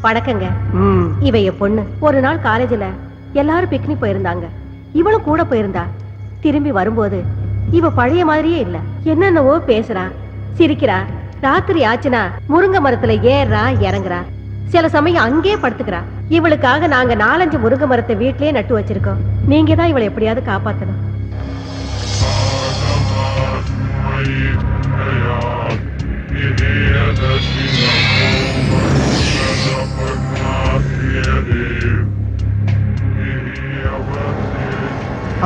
வணக்கங்க. இவ என் பொண்ணு. ஒரு நாள் காலேஜ்ல எல்லாரும் பிக்னிக் போயிருந்தாங்க. இவளும் கூட போயிருந்தா. திரும்பி வரும்போது இவ பழைய மாதிரியே இல்ல. என்னென்னவோ பேசுறா, சிரிக்கிறா. ராத்திரி ஆச்சுனா முருங்கை மரத்துல ஏறா இறங்குறா. சில சமயம் அங்கே படுத்துக்கிறா. இவளுக்காக நாங்க 4-5 முருங்கை மரத்தை வீட்லயே நட்டு வச்சிருக்கோம். நீங்க தான் இவளை எப்படியாவது காப்பாத்தணும்.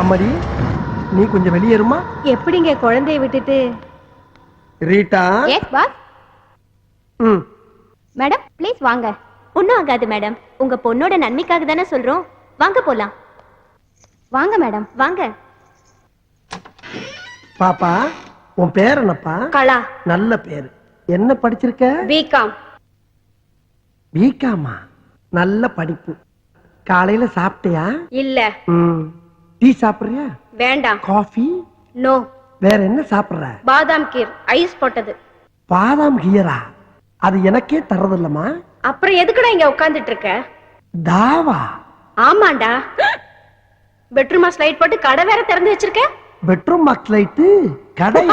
அம்மாடி, நீ கொஞ்சம் வெளியேறுமா? எப்படிங்க குழந்தைய விட்டுட்டு? Rita. Yes boss. Madam please வாங்க. ஒன்னும் ஆகாது மேடம். உங்க பொண்ணோட நன்மைக்காக தானே சொல்றோம். வாங்க போலாம். வாங்க மேடம் வாங்க. பாப்பா, உன் பேர் என்னப்பா? கலா. நல்ல பேரு. என்ன படிச்சிருக்க? பிகாம். பிகாமா? நல்ல படிப்பு. காலையில சாப்பிட்டியா? இல்ல. டீ சாப்பிடுறியா? வேண்டாம். காஃபி? நோ. வேற என்ன சாப்பிடுற? பாதாம் கீர் ஐஸ் போட்டது. பாதாம் கீரா? அது எனக்கே தரதில்லமா. அப்புறம் எதுக்குடா இங்க உட்கார்ந்துட்டு இருக்க? தாவா? ஆமாண்டா. பெட்ரூமா ஸ்லைட் போட்டு கடை வேற திறந்து வச்சிருக்க. பெட்ரூம் பாக்ஸ் லைட் கடை?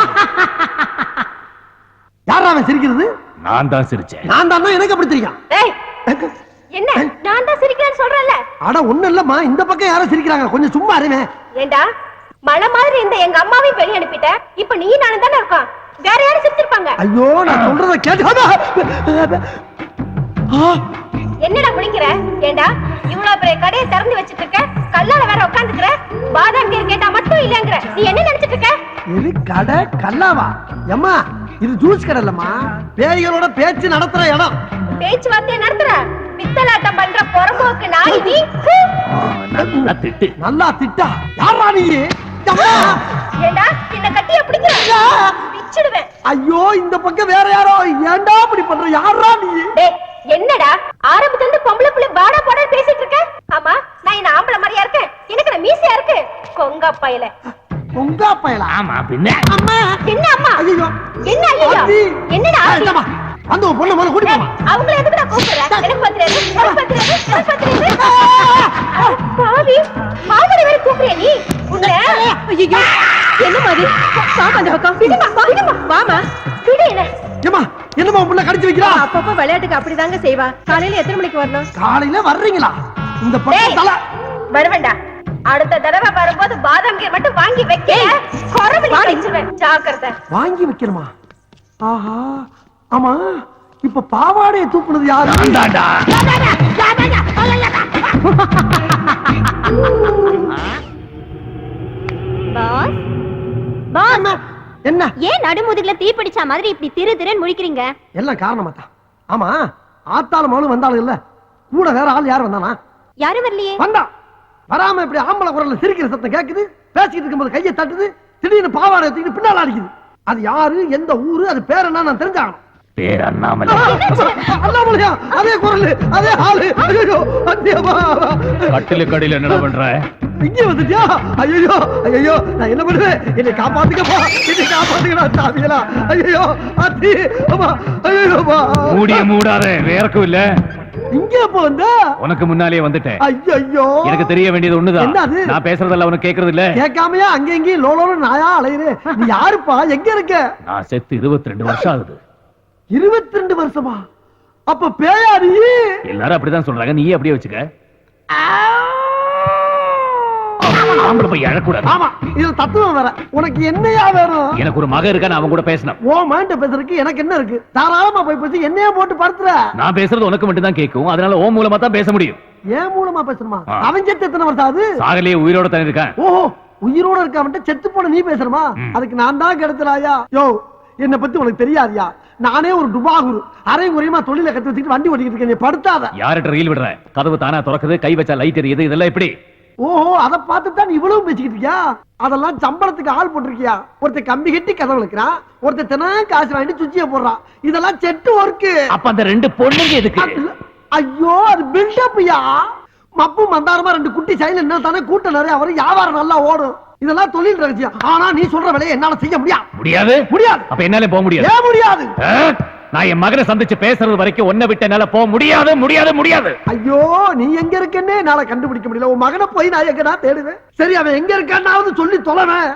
யாரா அவன் சிரிக்கிறது? நான் தான் சிரிச்சேன். நான் தான். எனக்கு அப்படி தெரியும். ஏய், என்ன நான் தான் சிரிக்கிறேன்னு சொல்றேன்ல? அட ஒண்ணு இல்லம்மா, இந்த பக்கம் யாரும் சிரிக்கிறாங்க, கொஞ்சம் சும்மா இருங்க. ஏண்டா மழை மாதிரி இந்த எங்க அம்மாவையும் வெளிய அனுப்பிட்ட. இப்ப நீ நானும் தானே இருக்கோம். வேற யாரும் சிரிச்சிருப்பாங்க. ஐயோ, நான் சொல்றத கேட்டு. என்னடா முடிக்கிற? ஏண்டா இவ்வளவு பெரிய கடையை திறந்து வச்சிட்டு இருக்க, கல்லால வேற உட்கார்ந்துக்கிற. பாதாம் கீர் கேட்டா மட்டும் இல்லங்கற. நீ என்ன நினைச்சிட்டு இருக்க? இது கடை கல்லாவா? அம்மா, இது ஜூஸ் கடை இல்லம்மா, பேய்களோட பேச்சு நடத்துற இடம். பேச்சுவார்த்தையை நடத்துற பித்தலாட்டம் பண்ற பொறம்போக்கு நாய் நீ. நல்லா திட்டு. நல்லா திட்டா? யாரா நீ? ஏண்டா என்ன கட்டிய பிடிக்கிற? பிச்சிடுவேன். ஐயோ, இந்த பக்கம் வேற யாரோ. ஏண்டா இப்படி பண்ற? யாரா நீ? டேய், என்னடா ஆரம்பத்துல இருந்து பொம்பளை புள்ள பாடா பாடா பேசிட்டு இருக்க? ஆமா, நான் என்ன ஆம்பளை மாதிரியா இருக்கேன்? எனக்கு நான் மீசையா இருக்கு. கொங்க பையல. கொங்க பையல? ஆமா பின்ன. அம்மா என்ன அம்மா? ஐயோ என்ன ஐயோ? என்னடா ஆமா, அந்த பொண்ணு மேல கூட்டி போமா. அவங்கள எதுக்குடா கூப்பிடுற? எனக்கு பத்திரது, எனக்கு பத்திரது, எனக்கு பத்திரது. பாவி, மாமடி வேற கூப்பிடுற நீ? உன்னை ஐயோ என்ன மாதிரி? பாப்பா அந்த பக்கம். விடுமா, விடுமா. வாமா. விடு என்ன? ஏமா, என்னமா புள்ள கடிச்சு வைக்கிறா? அப்பப்ப விளையாட்டுக்கு அப்படிதாங்க செய்வா. காலையில எத்தனை மணிக்கு வரணும்? காலையில வர்றீங்களா? இந்த பக்கம் தல வருவேண்டா. அடுத்த தடவை வரும்போது பாதாம் கீர் மட்டும் வாங்கி வைக்க. கொரபடி அடிச்சிடுவேன். ஜாக்கிரதை. வாங்கி வைக்கணுமா? ஆஹா, ஆமா, இப்ப பாவாடையை தூக்குனது யாரு? நான்தான்டா. பாஸ் பாஸ், என்ன? ஏன் நடுமுதுகுல தீ பிடிச்ச மாதிரி இப்படி திரு திருன்னு முழிக்கிறீங்க? எல்லாம் காரணமா தான். ஆமா, ஆத்தாலும் மகளும் வந்தாலும் இல்ல, கூட வேற ஆள் யார் வந்தானா? யாரும் வரலையே. வந்தா வராம இப்படி ஆம்பளை குரல்ல சிரிக்கிற சத்தம் கேக்குது. பேசிக்கிட்டு இருக்கும்போது கையை தட்டுது. திடீர்னு பாவாடை தூக்கிட்டு பின்னால அடிக்குது. அது யாரு, எந்த ஊரு, அது பேர் என்ன நான் தெரிஞ்சாகணும். பேர் அண்ணாமலை. அண்ணாமலையா? அதே குரல், அதே ஆளு. ஐயோ, கட்டிலுக்கு அடியில என்ன பண்ற? இங்கே வந்துட்டியா? ஐயோ ஐயோ, நான் என்ன பண்ணுவேன்? என்னை காப்பாத்துக்கப்பா, என்னை காப்பாத்துக்கடா சாமிகளா. ஐயோ அத்தி, அம்மா, ஐயோப்பா. மூடிய மூடாத, வேறக்கும் இல்ல. இங்க எப்ப வந்த? உனக்கு முன்னாலே வந்துட்டேன். ஐயோ, எனக்கு தெரிய வேண்டியது ஒண்ணுதான். என்னது? நான் பேசுறதெல்லாம் உனக்கு கேக்குறது இல்ல. கேட்காமையா அங்க எங்கேயும் லோலோல நாயா அலையுது? நீ யாருப்பா? எங்க இருக்க? நான் செத்து 22 வருஷம் ஆகுது. 22 வருஷமா? அப்ப பேயா நீ? எல்லாரும் அப்படிதான் சொல்றாங்க, நீயே அப்படியே வச்சுக்க. ஆம்பளை போய் எழக்கூடாது. ஆமா, இதுல தத்துவம் வேற. உனக்கு என்னையா வேணும்? எனக்கு ஒரு மகன் இருக்கா, நான் அவன் கூட பேசணும். ஓ மாண்ட பேசுறதுக்கு எனக்கு என்ன இருக்கு? தாராளமா போய் பேசி என்னையா போட்டு படுத்துற. நான் பேசுறது உனக்கு மட்டும் தான் கேட்கும், அதனால ஓ மூலமா தான் பேச முடியும். ஏன் மூலமா பேசணுமா? அவன் செத்து எத்தனை வருஷம் ஆகுது? சாகலையே உயிரோட தான் இருக்கான். ஓஹோ, உயிரோட இருக்காம செத்து போன நீ பேசணுமா? அதுக்கு நான் தான் கிடைச்சலாயா? யோ, என்ன பத்தி உனக்கு தெரியாதியா? நானே ஒரு டுபாகுரு, அரை குறையுமா தொழில கத்து வச்சுட்டு வண்டி ஓட்டிக்கிட்டு இருக்கேன். நீ படுத்தாத. யார்கிட்ட ரயில் விடுற? கதவு தானா திறக்குது, கை வச்சா லைட் எரியுது, இதெல்லாம் எப்படி? ஓஹோ, அதை பார்த்துதான் இவ்வளவு பேசிக்கிட்டு இருக்கியா? அதெல்லாம் சம்பளத்துக்கு ஆள் போட்டிருக்கியா? ஒருத்தர் கம்பி கட்டி கதவு வைக்கிறான், ஒருத்தர் தினம் காசு வாங்கிட்டு சுச்சிய போடுறான். இதெல்லாம் செட்டு ஒர்க்கு. அப்ப அந்த 2 பொண்ணுங்க எதுக்கு? ஐயோ, அது பில்டப்யா. மப்பு மந்தாரமா 2 குட்டி சைல என்ன தானே கூட்டம் நிறைய வரும், வியாபாரம் நல்லா ஓடும். இதெல்லாம் தொழில் ரகசியம். ஆனா நீ சொல்ற வேலையை என்னால செய்ய முடியாது. முடியாது? முடியாது. அப்ப என்னால போக முடியாது. ஏன் முடியாது? நான் என் மகனை சந்திச்சு பேசுறது வரைக்கும் ஒன்ன விட்டு என்னால போக முடியாது முடியாது முடியாது. ஐயோ நீ எங்க இருக்கன்னே என்னால கண்டுபிடிக்க முடியல. உன் மகனை போய் நான் எங்கடா தேடுவேன்? சரி அவன் எங்க இருக்கான்னாவது சொல்லி தொலைவேன்.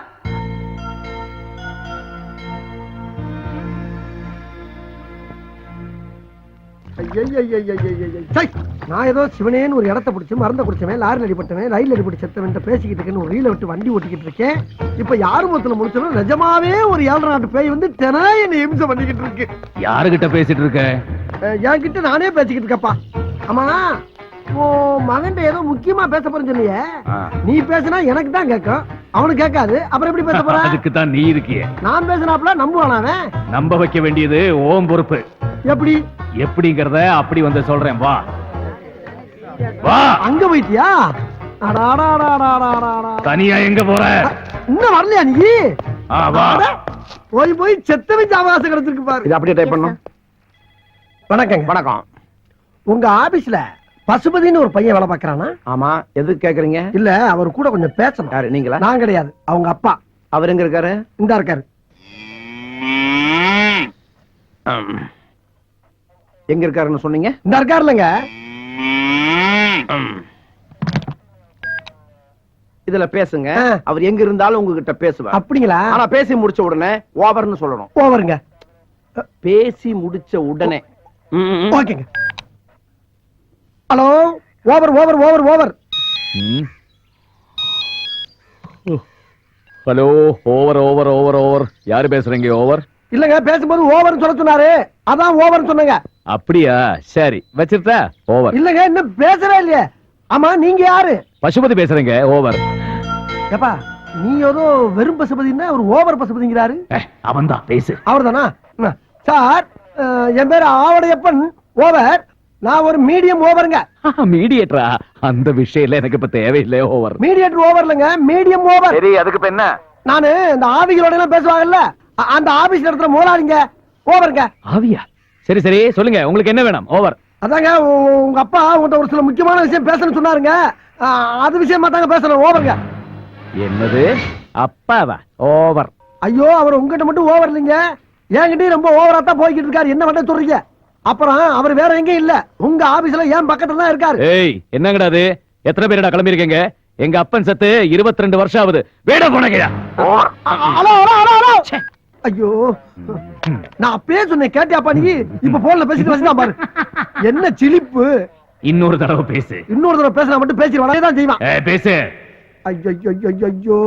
நான் ஏதோ சிவனேன்னு ஒரு இடத்த பிடிச்சு மறந்த குடிச்சவன், லாரில் அடிபட்டவன், ரயில் அடிபட்டு செத்தவன் பேசிக்கிட்டு இருக்கேன்னு ஒரு ரீல விட்டு வண்டி ஓட்டிக்கிட்டு இருக்கேன். இப்ப யாரு மொத்தத்துல முடிச்சாலும் நிஜமாவே ஒரு 7 நாட்டு பேய் வந்து தினம் என்ன இம்சை பண்ணிக்கிட்டு இருக்கு. யாருகிட்ட பேசிட்டு இருக்க? என்கிட்ட நானே பேசிக்கிட்டு இருக்கப்பா. ஆமா உன் மகன் ஏதோ முக்கியமா பேச போறேன்னு சொன்னியே, நீ பேசினா எனக்கு தான் கேட்கும், அவனுக்கு கேட்காது. அப்புறம் எப்படி பேச போற? அதுக்கு தான் நீ இருக்கியே. நான் பேசினாப்ல நம்புவானா அவன்? நம்ப வைக்க வேண்டியது ஓம் பொறுப்பு. எப்படி எப்படிங்கறத அப்படி வந்து சொல்றேன். வா வா. அங்க போயிட்டியா? தனியா எங்க போற? இன்னும் வரலையா நீ? வா. போய் போய் செத்தவன் அவகாசம் கிடைச்சிருக்கு பாரு. இது அப்படியே டைப் பண்ணும். வணக்கங்க. வணக்கம். உங்க ஆபீஸ்ல பசுபதினு ஒரு பையன் வேலை பாக்குறானா? ஆமா, எதுக்கு கேக்குறீங்க? இல்ல அவர் கூட கொஞ்சம் பேசணும். யாரு, நீங்களா? நான் கிடையாது, அவங்க அப்பா. அவர் எங்க இருக்காரு? இந்தா இருக்காரு. எங்க இருக்காருன்னு சொன்னீங்க? இந்த இருக்காருலங்க. இதுல பேசுங்க. அவர் எங்க இருந்தாலும் உங்ககிட்ட பேசுவார். அப்படிங்களா? ஆனா பேசி முடிச்ச உடனே ஓவர்னு சொல்லணும். ஓவருங்க. பேசி முடிச்ச உடனே. ஓகேங்க. Hello, over over over over. Hello, over over over over. யாரு பேசுறீங்க? ஓவர் இல்லங்க, பேசும்போது ஓவர் சொல்ல சொன்னாரு, அதான் ஓவர் சொன்னங்க. அப்படியா? சரி வச்சிருட்டா. ஓவர். இல்லங்க, இன்னும் பேசவே இல்லையே. ஆமா, நீங்க யாரு? பசுபதி பேசுறீங்க. ஓவர். ஏப்பா, நீ ஏதோ வெறும் பசுபதினா ஒரு ஓவர் பசுபதிங்கிறாரு. அவன் தான் பேசு. அவர் தானா? சார், என் பேரு ஆவடையப்பன். ஓவர். நான் ஒரு மீடியம் ஓவருங்க. மீடியேட்டரா? அந்த விஷயம் எனக்கு இப்ப தேவையில்லை. ஓவர். மீடியேட்டர் ஓவர் இல்லங்க, மீடியம் ஓவர். சரி, அதுக்கு இப்ப என்ன? நானு இந்த ஆவிகளோட எல்லாம் பேசுவாங்கல்ல, அந்த ஆபீஸ் நடத்துற முதலாளிங்க. ஓவருங்க. ஆவியா? சரி சரி, சொல்லுங்க, உங்களுக்கு என்ன வேணும்? ஓவர். அதாங்க, உங்க அப்பா உங்கள்ட்ட ஒரு சில முக்கியமான விஷயம் பேசணும்னு சொன்னாருங்க. அது விஷயமா தாங்க பேசணும். ஓவருங்க. என்னது? அப்பாவா? ஓவர். ஐயோ, அவர் உங்ககிட்ட மட்டும் ஓவர் இல்லைங்க, என்கிட்டயும் ரொம்ப ஓவரா தான் போய்கிட்டு இருக்காரு. என்ன பண்ண சொல்றீங்க? அப்புறம் அவர் வேற எங்க இல்ல, உங்க ஆபீஸ்ல ஏன் பக்கத்துல தான் இருக்காரு. ஏய், என்னங்கடா அது? எத்தனை பேரடா கிளம்பி இருக்கீங்க? எங்க அப்பன் செத்து 22 வருஷம் ஆகுது. வேட போனங்கயா. Hello hello hello hello. ஐயோ, நான் அப்பவே சொன்னேன், கேட்டியாப்பா நீ? இப்ப போன்ல பேசிட்டு வச்சுதான் பாரு. என்ன சிலிப்பு. இன்னொரு தடவை பேசு. இன்னொரு தடவை பேசினா மட்டும் பேசிடுவான், தான் செய்வான். பேசு. ஐயோ ஐயோ ஐயோ.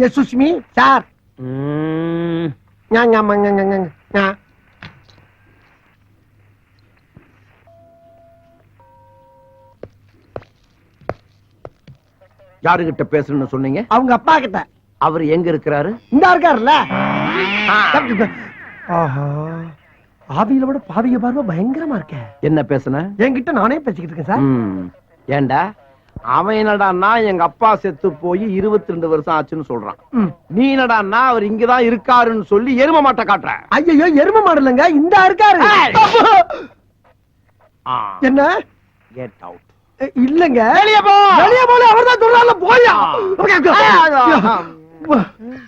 Yes Sushmi sir. யாருகிட்ட பேசணும்னு சொன்னீங்க? அவங்க அப்பா கிட்ட. அவர் எங்க இருக்கிறாரு? இந்த இருக்காருல்ல. ஆஹா, ஆவியில விட பாவிக பார்வை பயங்கரமா இருக்க. என்ன பேசுன? என்கிட்ட நானே பேசிக்கிட்டு இருக்கேன் சார். ஏண்டா, அவன் என்னடான்னா எங்க அப்பா செத்து போய் 22 வருஷம் ஆச்சுன்னு சொல்றான். நீ என்னடான்னா அவர் இங்கதான் இருக்காருன்னு சொல்லி எரும மாட்டை காட்டுற. ஐயோ, எரும மாடு இல்லைங்க, இந்த இருக்காரு. என்ன? Get out. இல்லங்க, வெளிய போ. வெளிய போல அவர்தான் சொல்றாருல, போயா.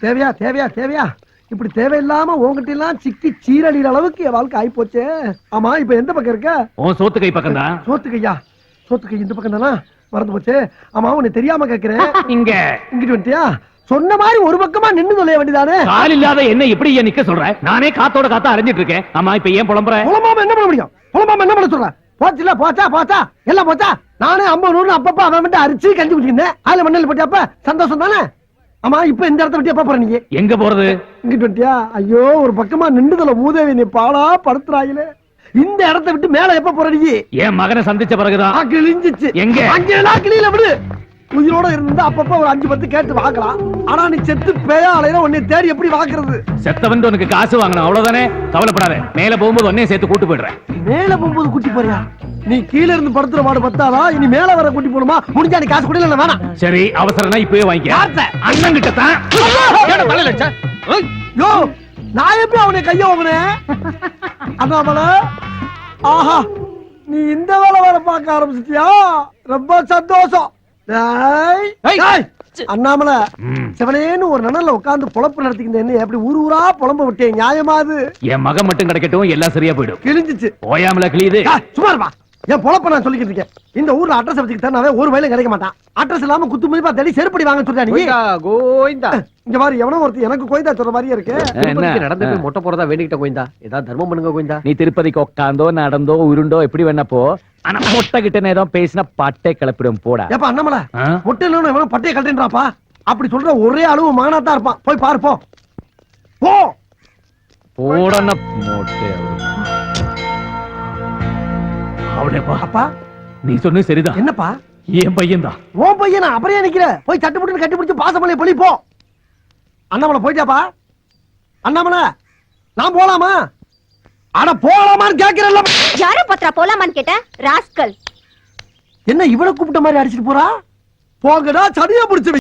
தேவையா தேவையா தேவையா? இப்படி தேவையில்லாம உங்ககிட்ட எல்லாம் சிக்கி சீரழிற அளவுக்கு என் வாழ்க்கை ஆயி போச்சு. ஆமா, இப்ப எந்த பக்கம் இருக்க? உன் சோத்து கை பக்கம் தான். சோத்து கையா? சோத்து கை இந்த பக்கம் தானா? மறந்து போச்சு. ஆமா, உன்னை தெரியாம கேக்குறேன். இங்க இங்கிட்டு வந்துட்டியா? சொன்ன மாதிரி ஒரு பக்கமா நின்னு சொல்ல வேண்டியதானே. கால் இல்லாத என்ன இப்படி ஏன் நிக்க சொல்ற? நானே காத்தோட காத்தா அரைஞ்சிட்டு இருக்கேன். ஆமா, இப்ப ஏன் புலம்புற? புலம்பாம என்ன பண்ண முடியும்? புலம்பாம என்ன பண்ண சொல்ற? போச்சுல, போச்சா போச்சா எல்லாம் போச்சா. நானே 50 100 அப்பப்ப அவன் மட்டும் அரிச்சு கஞ்சி குடிச்சிருந்தேன். அதுல மண்ணல் போட்டியாப்ப சந்தோஷம் தானே. ஆமா, இப்ப இந்த இடத்த விட்டு எப்ப போற நீ? எங்க போறது? இங்கிட்டு வந்துட்டியா? ஐயோ, ஒரு பக்கமா நின்றுதல மூதேவி நீ பாலா படுத்துறாயிலே. இந்த இடத்த விட்டு மேல எப்ப போற நீ? என் மகனை சந்திச்ச பிறகுதான். கிழிஞ்சிச்சு. எங்க? அங்கெல்லாம் கிளியில விடு. உயிரோட இருந்தா அப்பப்ப ஒரு 5 10 கேட்டு வாக்கலாம். ஆனா நீ செத்து பேயா அலையில உன்னை தேடி எப்படி வாக்குறது? செத்தவன் உனக்கு காசு வாங்கணும், அவ்வளவுதானே. கவலைப்படாத, மேல போகும்போது உன்னையும் சேர்த்து கூட்டு போயிடுறேன். மேல போகும்போது கூட்டி போறியா? நீ கீழ இருந்து படுத்துற மாடு பத்தாதா? இனி மேல வர கூட்டி போணுமா? முடிஞ்சா நீ காசு கொடுல வேணாம். சரி, அவசரம்னா இப்பவே வாங்கிக்க. அண்ணன் கிட்ட தான். யோ, நான் எப்படி அவனை கைய வாங்கினேன்? அண்ணாமல, ஆஹா, நீ இந்த வேலை வேலை பார்க்க ஆரம்பிச்சிட்டியா? ரொம்ப சந்தோஷம். அண்ணாமலை ம். சிவனேன்னு ஒரு நனல்ல உட்கார்ந்து பொழப்பு நடத்திக்கிட்டு என்ன எப்படி ஊர் ஊரா புலம்ப விட்டேன் நியாயமா அது என் மகன் மட்டும் கிடைக்கட்டும் எல்லாம் சரியா போயிடும் கிழிஞ்சிச்சு ஓயாமல கிளியுது சும்மா இருப்பா என் பொழப்ப நான் சொல்லிக்கிட்டு இருக்கேன் இந்த ஊர்ல அட்ரஸ் வச்சுக்கிட்டா ஒரு வயலும் கிடைக்க மாட்டான் அட்ரஸ் இல்லாம குத்து மதிப்பா தேடி செருப்படி வாங்க சொல்றா நீ கோவிந்தா இங்க பாரு எவனோ ஒருத்தர் எனக்கு கோயிந்தா சொல்ற மாதிரியே இருக்கு என்ன நடந்து போய் மொட்டை போறதா வேண்டிக்கிட்ட கோவிந்தா ஏதாவது தர்மம் பண்ணுங்க கோவிந்தா நீ திருப்பதிக்கு உட்காந்தோ நடந்தோ உருண்டோ எப்படி வேணா போ ஆனா மொட்டை கிட்ட ஏதோ பேசினா பட்டை கிளப்பிடும் போடா ஏப்பா அண்ணாமலை ஆ? முட்டையில எவனோ பட்டையை கட்டுன்றாப்பா அப்படி சொல்ற ஒரே அளவு மகனாத்தான் இருப்பான் போய் பாரு போ போ போடன மொட்டை அவளேப்பா அப்பா நீ சொன்னது சரிதான் என்னப்பா என் பையன்தான் உன் பையன் நான் அப்புறம் நிக்கிற போய் சட்டு புட்டு கட்டி பிடிச்சு பாசமலை பழி போ அண்ணாமலை போயிட்டாப்பா அண்ணாமலை நான் போலாமா அட போலாமான்னு கேக்குறல்ல யார பத்திரா போலாமான்னு கேட்ட ராஸ்கல் என்ன இவனை கூப்பிட்ட மாதிரி அடிச்சிட்டு போறா போங்கடா சனியா பிடிச்சு